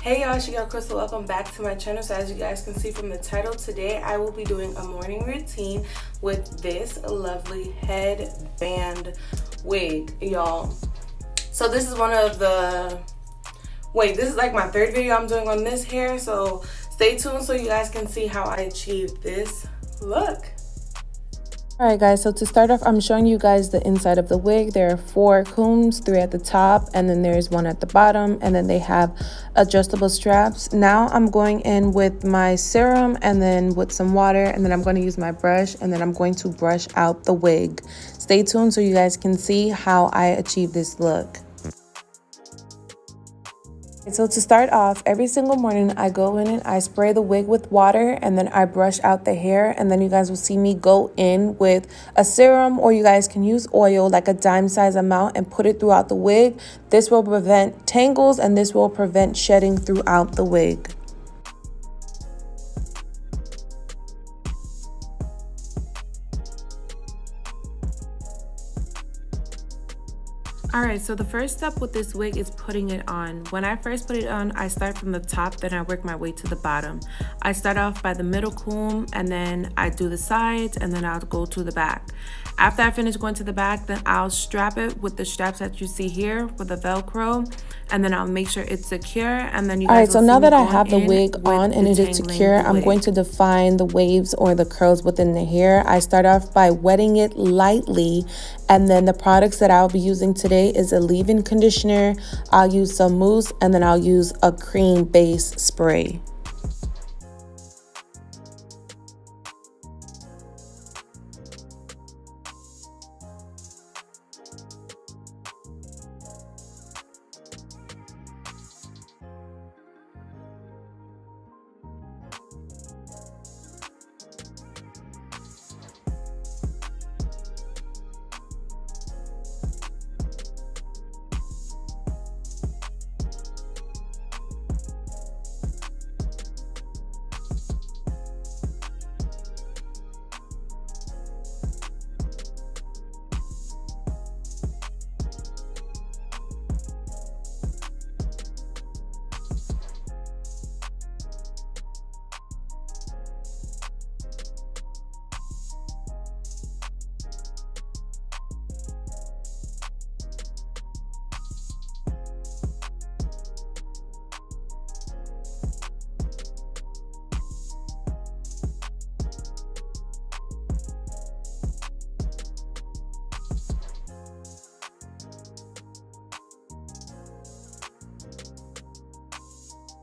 Hey y'all, it's your girl Crystal. Welcome back to my channel. So as you guys can see from the title, today I will be doing a morning routine with this lovely headband wig, y'all. So this is one of the, this is like my third video I'm doing on this hair, so stay tuned so you guys can see how I achieved this look. Alright guys, so to start off, I'm showing you guys the inside of the wig. There are 4 combs, 3 at the top, and then there's 1 at the bottom, and then they have adjustable straps. Now I'm going in with my serum and then with some water, and then I'm going to use my brush, and then I'm going to brush out the wig. Stay tuned so you guys can see how I achieve this look. So to start off, every single morning I go in and I spray the wig with water, and then I brush out the hair, and then you guys will see me go in with a serum, or you guys can use oil, like a dime size amount, and put it throughout the wig. This will prevent tangles and this will prevent shedding throughout the wig. Alright, so the first step with this wig is putting it on. When I first put it on, I start from the top, then I work my way to the bottom. I start off by the middle comb, and then I do the sides, and then I'll go to the back. After I finish going to the back, then I'll strap it with the straps that you see here with the Velcro, and then I'll make sure it's secure, and then you guys Alright, so now that I have the wig on and it is secure, I'm going to define the waves or the curls within the hair. I start off by wetting it lightly, and then the products that I'll be using today is a leave-in conditioner. I'll use some mousse, and then I'll use a cream base spray.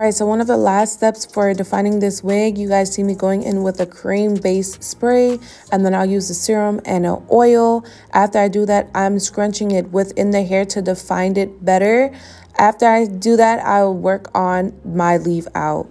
Alright, so one of the last steps for defining this wig, you guys see me going in with a cream base spray, and then I'll use the serum and an oil. After I do that, I'm scrunching it within the hair to define it better. After I do that, I'll work on my leave out.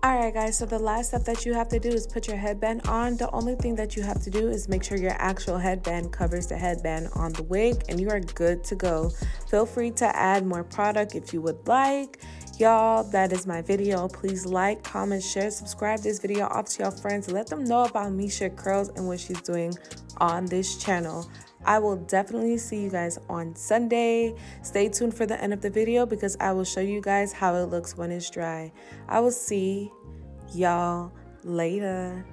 Alright guys, so the last step that you have to do is put your headband on. The only thing that you have to do is make sure your actual headband covers the headband on the wig, and you are good to go. Feel free to add more product if you would like. Y'all, that is my video. Please like, comment, share, subscribe this video off to your friends. Let them know about Mesha Curlz and what she's doing on this channel. I will definitely see you guys on Sunday. Stay tuned for the end of the video because I will show you guys how it looks when it's dry. I will see y'all later.